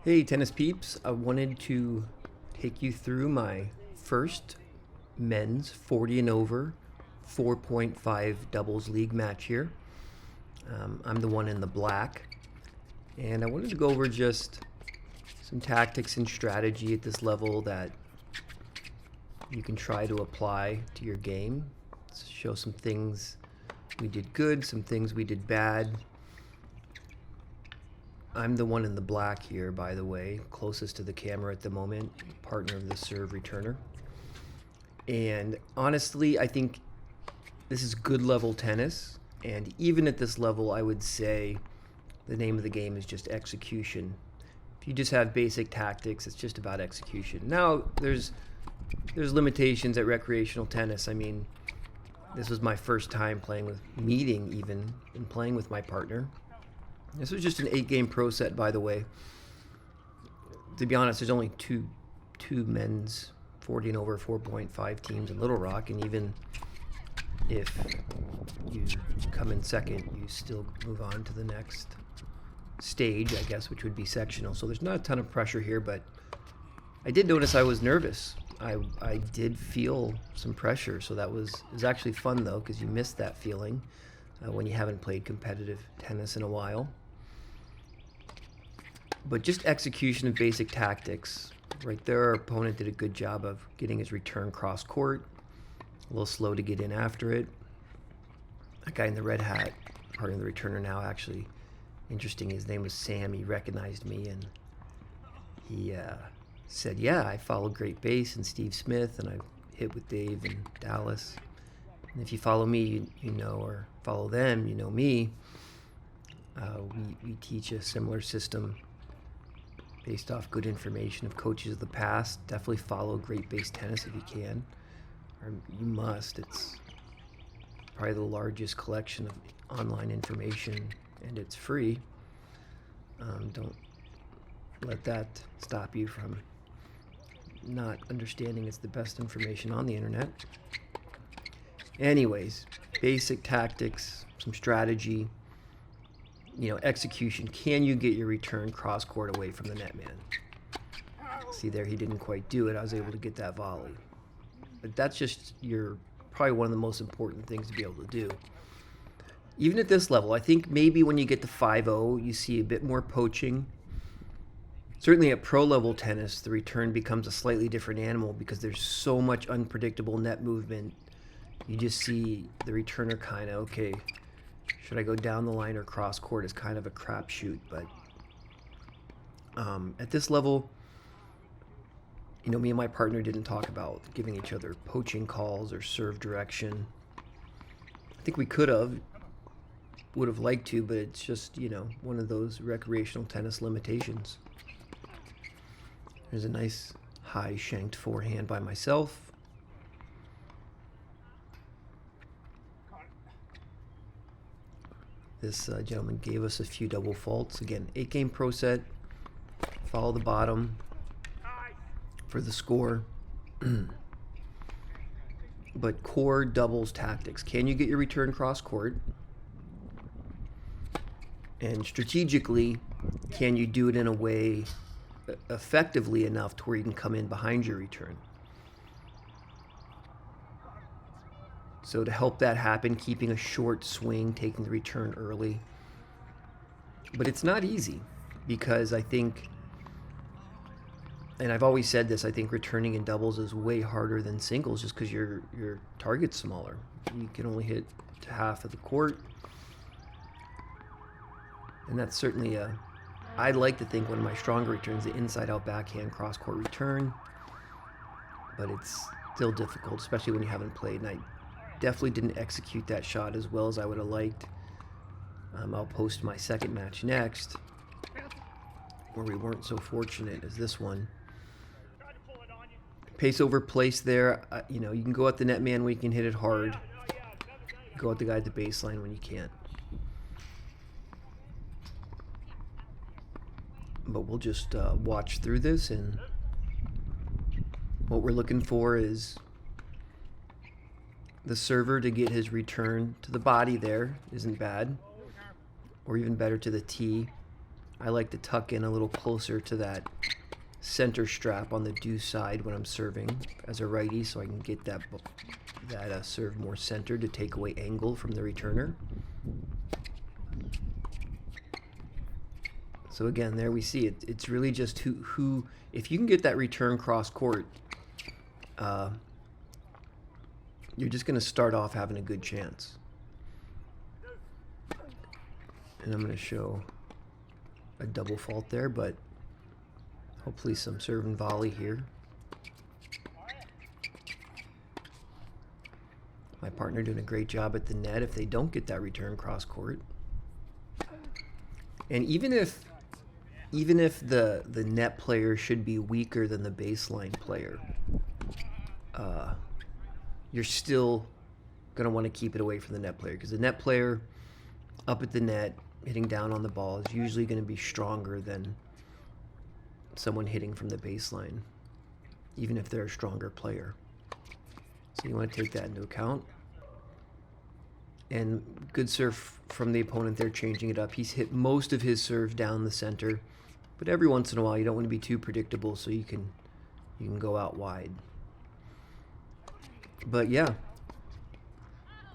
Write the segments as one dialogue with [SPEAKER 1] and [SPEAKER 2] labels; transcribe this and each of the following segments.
[SPEAKER 1] Hey, tennis peeps. I wanted to take you through my first men's 40 and over 4.5 doubles league match here. I'm the one in the black, and I wanted to go over just some tactics and strategy at this level that you can try to apply to your game. Show some things we did good, some things we did bad. I'm the one in the black here, by the way, closest to the camera at the moment, partner of the serve returner. And honestly, I think this is good level tennis. And even at this level, I would say the name of the game is just execution. If you just have basic tactics, it's just about execution. Now, there's limitations at recreational tennis. I mean, this was my first time meeting even, and playing with my partner. This was just an 8-game pro set, by the way. To be honest, there's only two men's 40 and over 4.5 teams in Little Rock, and even if you come in second, you still move on to the next stage, I guess, which would be sectional. So there's not a ton of pressure here, but I did notice I was nervous. I did feel some pressure, so it was actually fun, though, because you miss that feeling when you haven't played competitive tennis in a while. But just execution of basic tactics. Right there, our opponent did a good job of getting his return cross court. A little slow to get in after it. That guy in the red hat, part of the returner now, actually, interesting, his name was Sam. He recognized me, and he said, yeah, I follow Great Base and Steve Smith, and I hit with Dave in Dallas. And if you follow me, you know, or follow them, you know me. We teach a similar system based off good information of coaches of the past. Definitely follow Great Base Tennis if you can, or you must. It's probably the largest collection of online information, and it's free. Don't let that stop you from not understanding it's the best information on the internet. Anyways, basic tactics, some strategy, execution. Can you get your return cross court away from the net man? See there, he didn't quite do it. I was able to get that volley. But that's just probably one of the most important things to be able to do. Even at this level, I think maybe when you get to 5-0, you see a bit more poaching. Certainly at pro level tennis, the return becomes a slightly different animal because there's so much unpredictable net movement. You just see the returner kind of, okay, should I go down the line or cross court is kind of a crapshoot. But at this level, me and my partner didn't talk about giving each other poaching calls or serve direction. I think we would have liked to, but it's just, one of those recreational tennis limitations. There's a nice high shanked forehand by myself. This gentleman gave us a few double faults. Again, 8-game pro set. Follow the bottom for the score. But core doubles tactics. Can you get your return cross court? And strategically, can you do it in a way effectively enough to where you can come in behind your return? So to help that happen, keeping a short swing, taking the return early. But it's not easy because I think, and I've always said this, I think returning in doubles is way harder than singles just because your target's smaller. You can only hit to half of the court. And that's certainly I'd like to think one of my stronger returns, the inside-out backhand cross-court return. But it's still difficult, especially when you haven't played. And I definitely didn't execute that shot as well as I would have liked. I'll post my second match next, where we weren't so fortunate as this one. Pace over place there. You can go at the net man when you can hit it hard. Go at the guy at the baseline when you can't. But we'll just watch through this, and what we're looking for is the server to get his return to the body there isn't bad, or even better to the tee. I like to tuck in a little closer to that center strap on the deuce side when I'm serving as a righty, so I can get that serve more centered to take away angle from the returner. So again, there we see it. It's really just who if you can get that return cross court, you're just going to start off having a good chance. And I'm going to show a double fault there, but hopefully some serve and volley here. My partner doing a great job at the net if they don't get that return cross court. And even if the net player should be weaker than the baseline player, you're still going to want to keep it away from the net player, because the net player up at the net hitting down on the ball is usually going to be stronger than someone hitting from the baseline, even if they're a stronger player. So you want to take that into account. And good serve from the opponent there, changing it up. He's hit most of his serve down the center, but every once in a while you don't want to be too predictable, so you can go out wide. But yeah,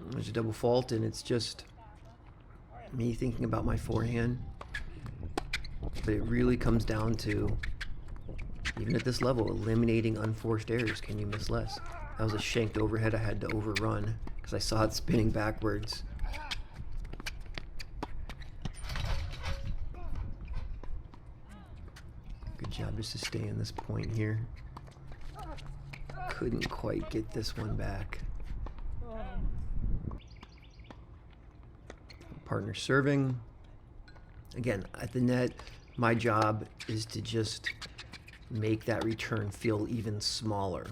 [SPEAKER 1] there's a double fault, and it's just me thinking about my forehand. But it really comes down to, even at this level, eliminating unforced errors. Can you miss less? That was a shanked overhead I had to overrun because I saw it spinning backwards. Good job just to stay in this point here. Couldn't quite get this one back. Partner serving. Again, at the net, my job is to just make that return feel even smaller.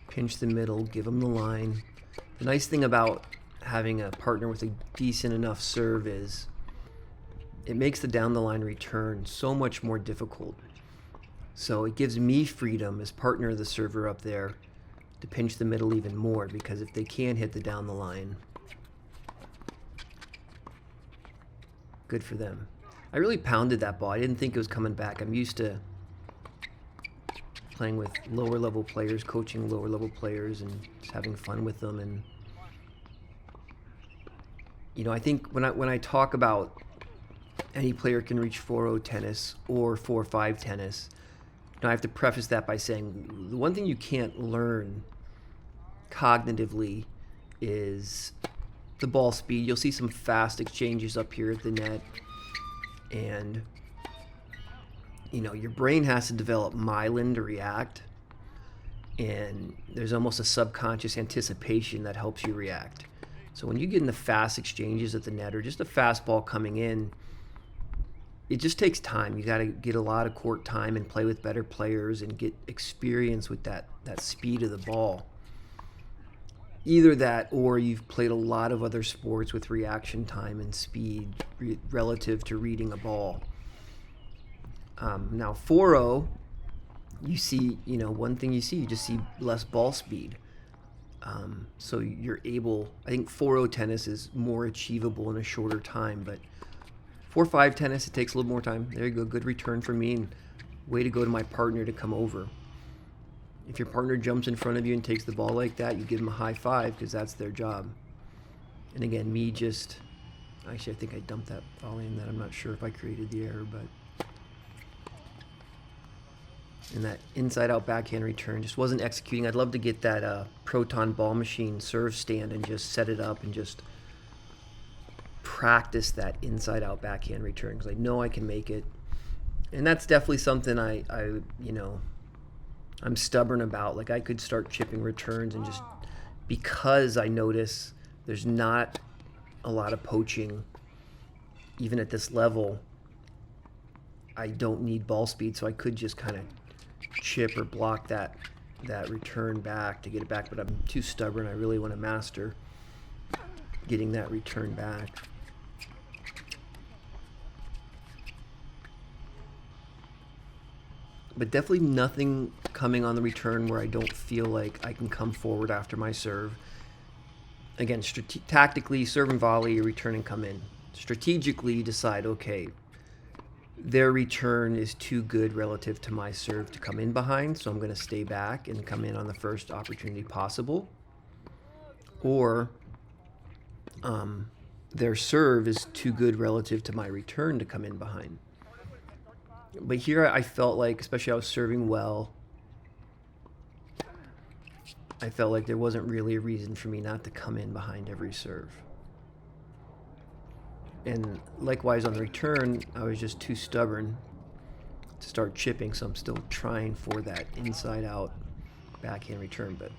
[SPEAKER 1] Pinch the middle, give them the line. The nice thing about having a partner with a decent enough serve is it makes the down the line return so much more difficult. So it gives me freedom as partner of the server up there to pinch the middle even more, because if they can't hit the down the line, good for them. I really pounded that ball. I didn't think it was coming back. I'm used to playing with lower level players, coaching lower level players, and just having fun with them. And you know, I think when I talk about any player can reach 4-0 tennis or 4-5 tennis, you know, I have to preface that by saying the one thing you can't learn cognitively is the ball speed. You'll see some fast exchanges up here at the net, and you know, your brain has to develop myelin to react, and there's almost a subconscious anticipation that helps you react. So when you get in the fast exchanges at the net, or just a fastball coming in, it just takes time. You got to get a lot of court time and play with better players and get experience with that speed of the ball. Either that, or you've played a lot of other sports with reaction time and speed relative to reading a ball. Now 4-0, you see, you know, one thing you see, you just see less ball speed. So you're able, I think 4-0 tennis is more achievable in a shorter time, but 4-5 tennis, it takes a little more time. There you go, good return for me, and way to go to my partner to come over. If your partner jumps in front of you and takes the ball like that, you give them a high five, because that's their job. And again, me just, actually I think I dumped that volley in that. I'm not sure if I created the error, but and that inside-out backhand return just wasn't executing. I'd love to get that Proton ball machine serve stand and just set it up and just practice that inside-out backhand return, because I know I can make it. And that's definitely something I you know, I'm stubborn about. Like, I could start chipping returns, and just because I notice there's not a lot of poaching, even at this level, I don't need ball speed, so I could just kind of chip or block that return back to get it back, but I'm too stubborn. I really want to master getting that return back. But definitely nothing coming on the return where I don't feel like I can come forward after my serve. again, tactically serve and volley, return and come in. Strategically, you decide, okay, their return is too good relative to my serve to come in behind, so I'm going to stay back and come in on the first opportunity possible. Or their serve is too good relative to my return to come in behind. But here I felt like, especially I was serving well, I felt like there wasn't really a reason for me not to come in behind every serve. And likewise on the return, I was just too stubborn to start chipping, so I'm still trying for that inside out backhand return. But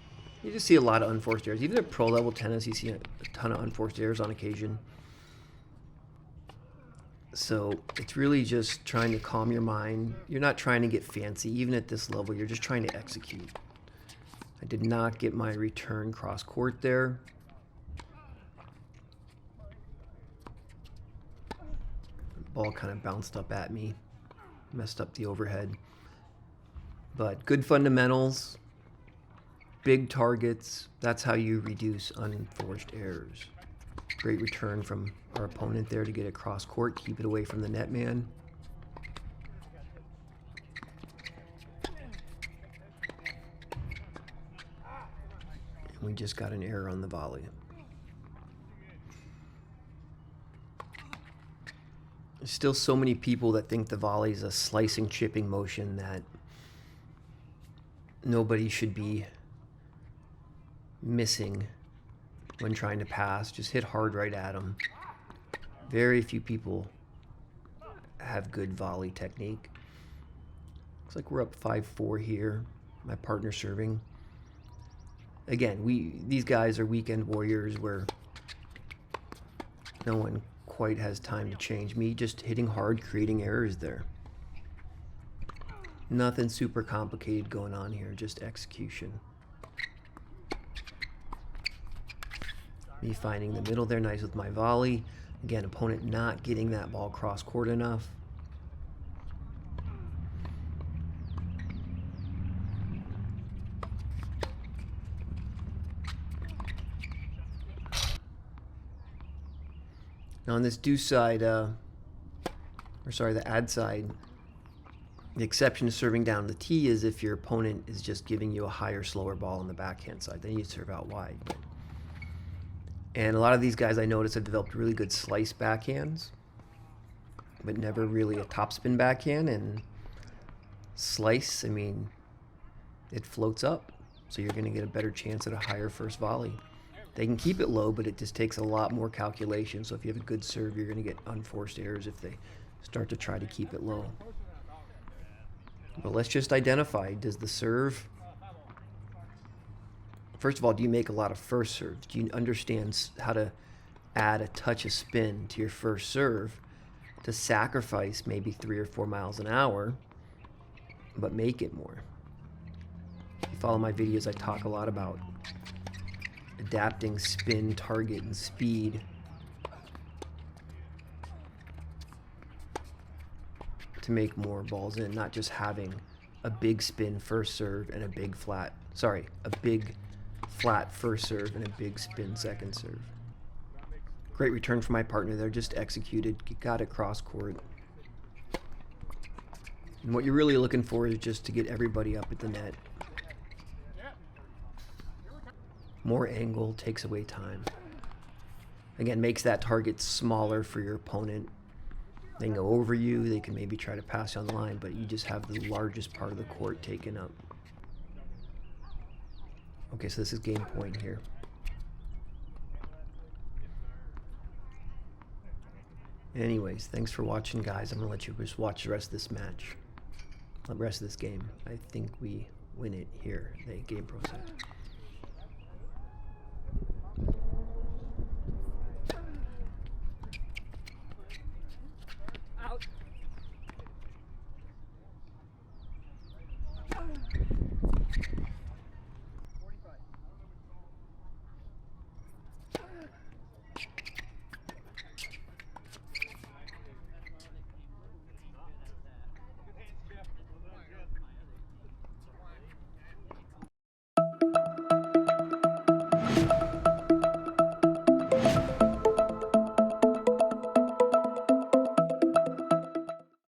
[SPEAKER 1] you just see a lot of unforced errors. Even at pro level tennis, you see a ton of unforced errors on occasion. So it's really just trying to calm your mind. You're not trying to get fancy. Even at this level, you're just trying to execute. I did not get my return cross court there. Ball kind of bounced up at me, messed up the overhead. But good fundamentals, big targets, that's how you reduce unforced errors. Great return from our opponent there to get it cross court, keep it away from the net man. And we just got an error on the volley. There's still so many people that think the volley is a slicing, chipping motion that nobody should be missing when trying to pass. Just hit hard right at them. Very few people have good volley technique. Looks like we're up 5-4 here. My partner serving. Again, these guys are weekend warriors where no one quite has time to change. Me just hitting hard, creating errors there. Nothing super complicated going on here, just execution. Me finding the middle there nice with my volley. Again, opponent not getting that ball cross court enough. Now on this do side, the ad side, the exception to serving down the tee is if your opponent is just giving you a higher, slower ball on the backhand side. Then you serve out wide. And a lot of these guys I noticed have developed really good slice backhands, but never really a topspin backhand. And slice, I mean, it floats up, so you're going to get a better chance at a higher first volley. They can keep it low, but it just takes a lot more calculation. So if you have a good serve, you're going to get unforced errors if they start to try to keep it low. But let's just identify, does the serve... First of all, do you make a lot of first serves? Do you understand how to add a touch of spin to your first serve to sacrifice maybe 3 or 4 miles an hour, but make it more? If you follow my videos, I talk a lot about adapting spin, target, and speed to make more balls in, not just having a big spin first serve and a big flat first serve and a big spin second serve. Great return from my partner there, just executed, got it cross court. And what you're really looking for is just to get everybody up at the net. More angle takes away time. Again, makes that target smaller for your opponent. They can go over you, they can maybe try to pass you on the line, but you just have the largest part of the court taken up. Okay, so this is game point here. Anyways, thanks for watching, guys. I'm going to let you just watch the rest of this match. The rest of this game. I think we win it here, the game pro set.